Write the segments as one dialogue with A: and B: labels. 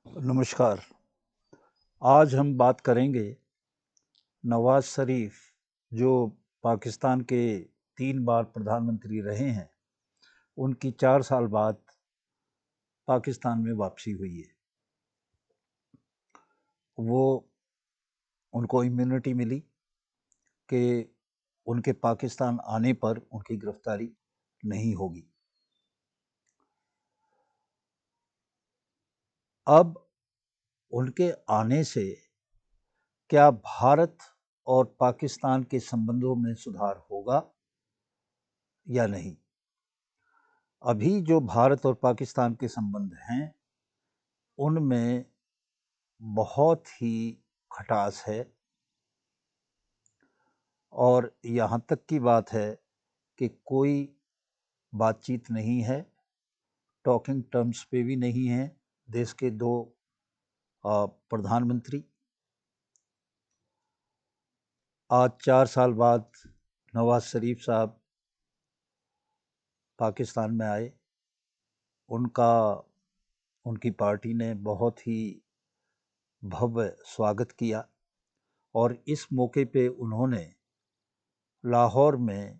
A: नमस्कार। आज हम बात करेंगे नवाज़ शरीफ जो पाकिस्तान के 3 बार प्रधानमंत्री रहे हैं, उनकी 4 साल बाद पाकिस्तान में वापसी हुई है। वो उनको इम्यूनिटी मिली कि उनके पाकिस्तान आने पर उनकी गिरफ्तारी नहीं होगी। अब उनके आने से क्या भारत और पाकिस्तान के संबंधों में सुधार होगा या नहीं? अभी जो भारत और पाकिस्तान के संबंध हैं, उनमें बहुत ही खटास है और यहाँ तक की बात है कि कोई बातचीत नहीं है, टॉकिंग टर्म्स पे भी नहीं है देश के दो प्रधानमंत्री। आज 4 साल बाद नवाज़ शरीफ साहब पाकिस्तान में आए। उनकी पार्टी ने बहुत ही भव्य स्वागत किया और इस मौके पे उन्होंने लाहौर में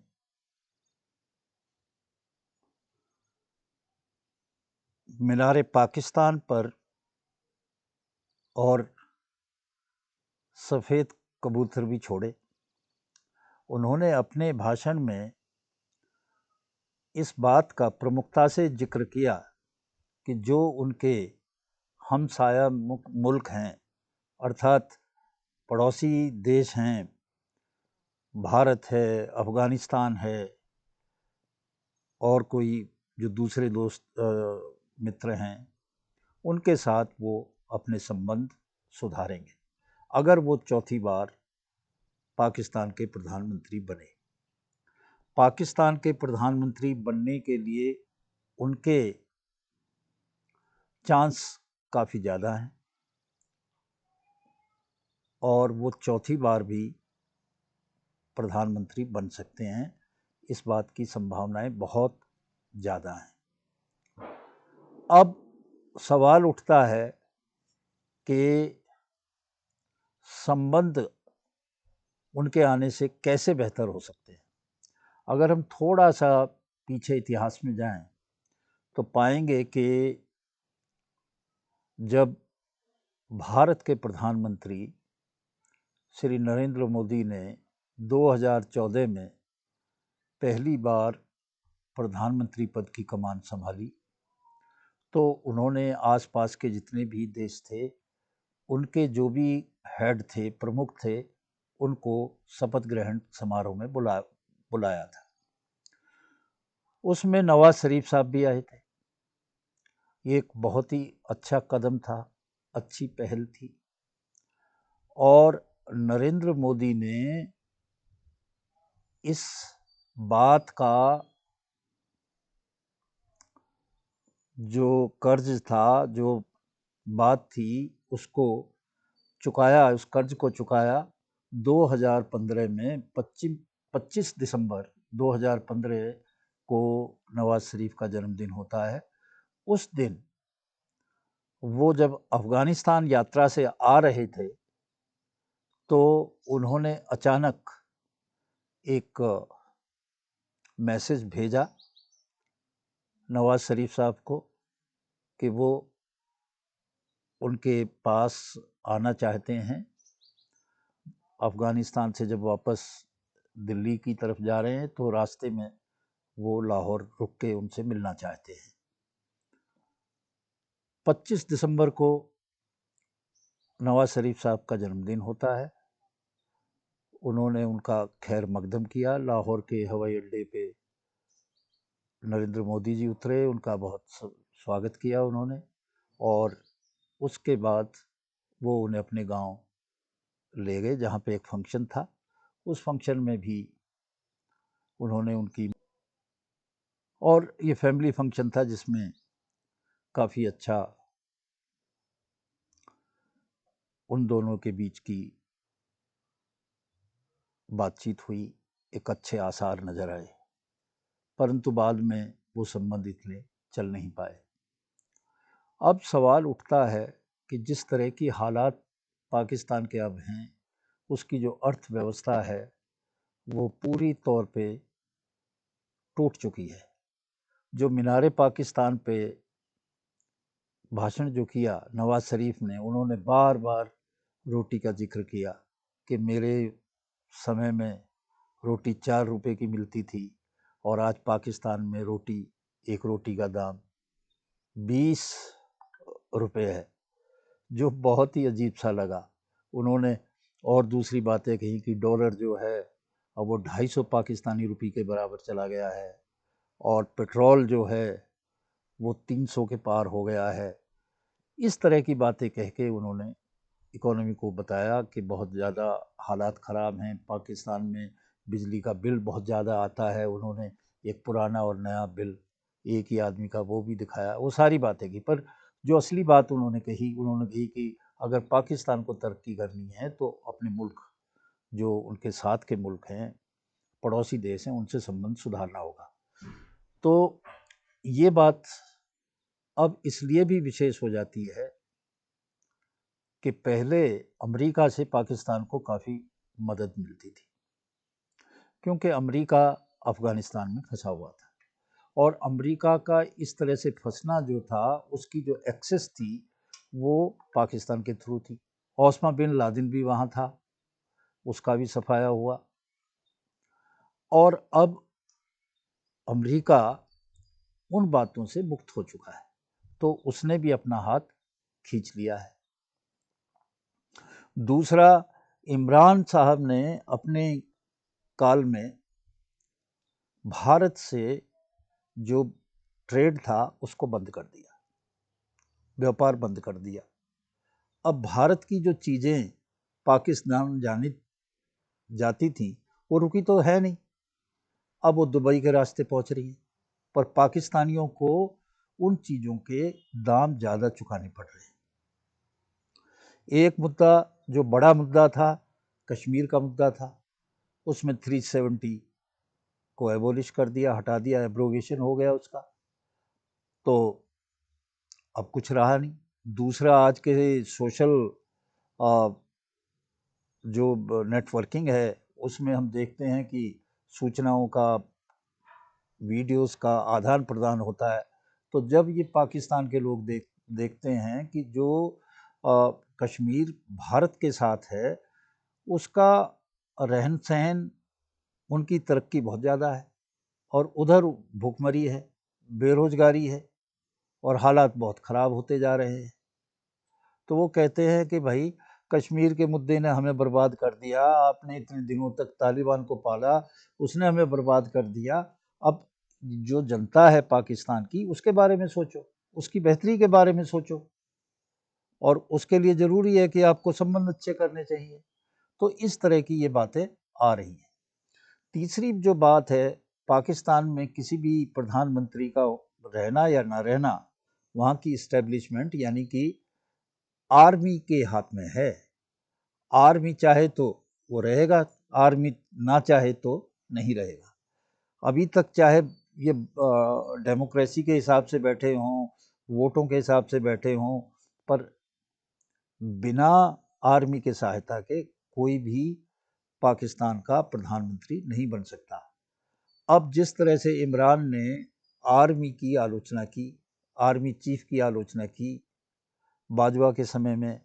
A: मीनार पाकिस्तान पर और सफ़ेद कबूतर भी छोड़े। उन्होंने अपने भाषण में इस बात का प्रमुखता से जिक्र किया कि जो उनके हमसाया मुल्क हैं, अर्थात पड़ोसी देश हैं, भारत है, अफ़गानिस्तान है और कोई जो दूसरे दोस्त मित्र हैं, उनके साथ वो अपने संबंध सुधारेंगे अगर वो चौथी बार पाकिस्तान के प्रधानमंत्री बने। पाकिस्तान के प्रधानमंत्री बनने के लिए उनके चांस काफ़ी ज़्यादा हैं और वो चौथी बार भी प्रधानमंत्री बन सकते हैं। इस बात की संभावनाएं बहुत ज़्यादा हैं। अब सवाल उठता है कि संबंध उनके आने से कैसे बेहतर हो सकते हैं। अगर हम थोड़ा सा पीछे इतिहास में जाएं तो पाएंगे कि जब भारत के प्रधानमंत्री श्री नरेंद्र मोदी ने 2014 में पहली बार प्रधानमंत्री पद की कमान संभाली तो उन्होंने आसपास के जितने भी देश थे, उनके जो भी हेड थे, प्रमुख थे, उनको शपथ ग्रहण समारोह में बुलाया था। उसमें नवाज़ शरीफ साहब भी आए थे। ये एक बहुत ही अच्छा कदम था, अच्छी पहल थी और नरेंद्र मोदी ने इस बात का जो कर्ज था, जो बात थी, उसको चुकाया, उस कर्ज को चुकाया 2015 में 25 दिसंबर 2015 को नवाज़ शरीफ का जन्मदिन होता है। उस दिन वो जब अफ़गानिस्तान यात्रा से आ रहे थे तो उन्होंने अचानक एक मैसेज भेजा नवाज़ शरीफ साहब को कि वो उनके पास आना चाहते हैं। अफ़गानिस्तान से जब वापस दिल्ली की तरफ जा रहे हैं तो रास्ते में वो लाहौर रुक के उनसे मिलना चाहते हैं। 25 दिसंबर को नवाज़ शरीफ साहब का जन्मदिन होता है। उन्होंने उनका खैर मकदम किया। लाहौर के हवाई अड्डे पे नरेंद्र मोदी जी उतरे, उनका बहुत स्वागत किया उन्होंने और उसके बाद वो उन्हें अपने गांव ले गए जहाँ पे एक फंक्शन था। उस फंक्शन में भी उन्होंने उनकी और ये फैमिली फंक्शन था जिसमें काफ़ी अच्छा उन दोनों के बीच की बातचीत हुई, एक अच्छे आसार नज़र आए, परंतु बाद में वो संबंध इतने चल नहीं पाए। अब सवाल उठता है कि जिस तरह की हालात पाकिस्तान के अब हैं, उसकी जो अर्थव्यवस्था है वो पूरी तौर पे टूट चुकी है। जो मीनार पाकिस्तान पे भाषण जो किया नवाज शरीफ ने, उन्होंने बार बार रोटी का जिक्र किया कि मेरे समय में रोटी 4 रुपए की मिलती थी और आज पाकिस्तान में एक रोटी का दाम 20 रुपए है, जो बहुत ही अजीब सा लगा। उन्होंने और दूसरी बातें कही कि डॉलर जो है अब वो 250 पाकिस्तानी रुपये के बराबर चला गया है और पेट्रोल जो है वो 300 के पार हो गया है। इस तरह की बातें कह के उन्होंने इकोनॉमी को बताया कि बहुत ज़्यादा हालात ख़राब हैं पाकिस्तान में, बिजली का बिल बहुत ज़्यादा आता है। उन्होंने एक पुराना और नया बिल एक ही आदमी का वो भी दिखाया, वो सारी बातें की। पर जो असली बात उन्होंने कही कि अगर पाकिस्तान को तरक्की करनी है तो अपने मुल्क, जो उनके साथ के मुल्क हैं, पड़ोसी देश हैं, उनसे संबंध सुधारना होगा। तो ये बात अब इसलिए भी विशेष हो जाती है कि पहले अमेरिका से पाकिस्तान को काफ़ी मदद मिलती थी, क्योंकि अमेरिका अफ़गानिस्तान में फंसा हुआ था और अमेरिका का इस तरह से फंसना जो था, उसकी जो एक्सेस थी वो पाकिस्तान के थ्रू थी। ओस्मा बिन लादेन भी वहाँ था, उसका भी सफाया हुआ। और अब अमेरिका उन बातों से मुक्त हो चुका है, तो उसने भी अपना हाथ खींच लिया है। दूसरा, इमरान साहब ने अपने काल में भारत से जो ट्रेड था उसको बंद कर दिया, व्यापार बंद कर दिया। अब भारत की जो चीज़ें पाकिस्तान जाती थी वो रुकी तो है नहीं, अब वो दुबई के रास्ते पहुंच रही हैं, पर पाकिस्तानियों को उन चीज़ों के दाम ज़्यादा चुकाने पड़ रहे हैं। एक मुद्दा जो बड़ा मुद्दा था, कश्मीर का मुद्दा था, उसमें 370 को एबोलिश कर दिया, हटा दिया, एब्रोगेशन हो गया उसका, तो अब कुछ रहा नहीं। दूसरा, आज के सोशल जो नेटवर्किंग है उसमें हम देखते हैं कि सूचनाओं का, वीडियोस का आदान प्रदान होता है। तो जब ये पाकिस्तान के लोग देखते हैं कि जो कश्मीर भारत के साथ है, उसका रहन सहन, उनकी तरक्की बहुत ज़्यादा है और उधर भूखमरी है, बेरोजगारी है और हालात बहुत ख़राब होते जा रहे हैं, तो वो कहते हैं कि भाई कश्मीर के मुद्दे ने हमें बर्बाद कर दिया, आपने इतने दिनों तक तालिबान को पाला, उसने हमें बर्बाद कर दिया। अब जो जनता है पाकिस्तान की, उसके बारे में सोचो, उसकी बेहतरी के बारे में सोचो, और उसके लिए ज़रूरी है कि आपको संबंध अच्छे करने चाहिए। तो इस तरह की ये बातें आ रही हैं। तीसरी जो बात है, पाकिस्तान में किसी भी प्रधानमंत्री का रहना या ना रहना, वहाँ की इस्टेब्लिशमेंट यानी कि आर्मी के हाथ में है। आर्मी चाहे तो वो रहेगा, आर्मी ना चाहे तो नहीं रहेगा। अभी तक चाहे ये डेमोक्रेसी के हिसाब से बैठे हों, वोटों के हिसाब से बैठे हों, पर बिना आर्मी के सहायता के कोई भी पाकिस्तान का प्रधानमंत्री नहीं बन सकता। अब जिस तरह से इमरान ने आर्मी की आलोचना की, आर्मी चीफ की आलोचना की बाजवा के समय में,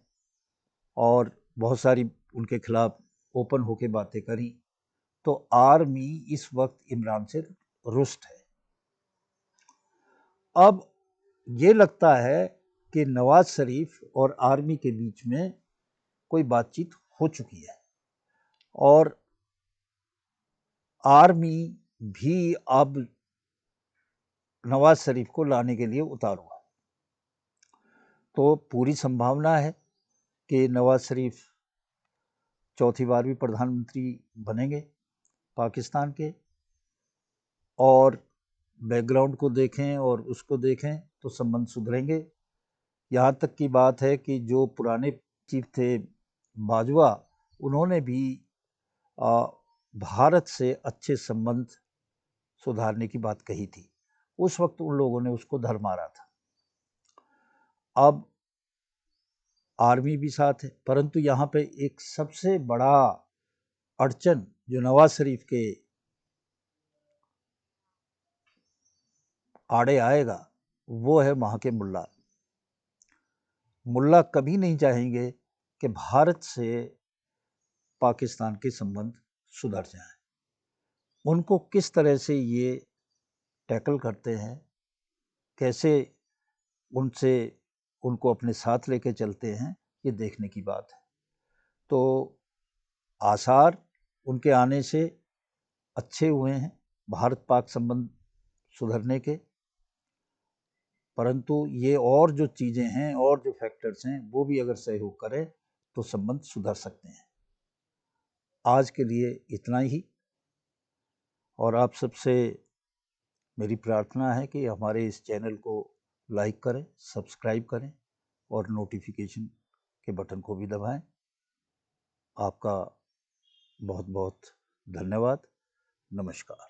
A: और बहुत सारी उनके खिलाफ ओपन होके बातें करी, तो आर्मी इस वक्त इमरान से रुष्ट है। अब ये लगता है कि नवाज शरीफ और आर्मी के बीच में कोई बातचीत हो चुकी है और आर्मी भी अब नवाज शरीफ को लाने के लिए उतारू है। तो पूरी संभावना है कि नवाज शरीफ चौथी बार भी प्रधानमंत्री बनेंगे पाकिस्तान के, और बैकग्राउंड को देखें और उसको देखें तो संबंध सुधरेंगे। यहाँ तक की बात है कि जो पुराने चीफ थे बाजवा, उन्होंने भी भारत से अच्छे संबंध सुधारने की बात कही थी। उस वक्त उन लोगों ने उसको धर मारा था। अब आर्मी भी साथ है, परंतु यहाँ पे एक सबसे बड़ा अड़चन जो नवाज शरीफ के आड़े आएगा वो है वहाँ के मुल्ला। मुल्ला कभी नहीं चाहेंगे कि भारत से पाकिस्तान के संबंध सुधर जाएं। उनको किस तरह से ये टैकल करते हैं, कैसे उनसे उनको अपने साथ लेके चलते हैं, ये देखने की बात है। तो आसार उनके आने से अच्छे हुए हैं भारत पाक संबंध सुधरने के, परंतु ये और जो चीज़ें हैं और जो फैक्टर्स हैं वो भी अगर सहयोग करें तो संबंध सुधर सकते हैं। आज के लिए इतना ही, और आप सबसे मेरी प्रार्थना है कि हमारे इस चैनल को लाइक करें, सब्सक्राइब करें और नोटिफिकेशन के बटन को भी दबाएं। आपका बहुत बहुत धन्यवाद। नमस्कार।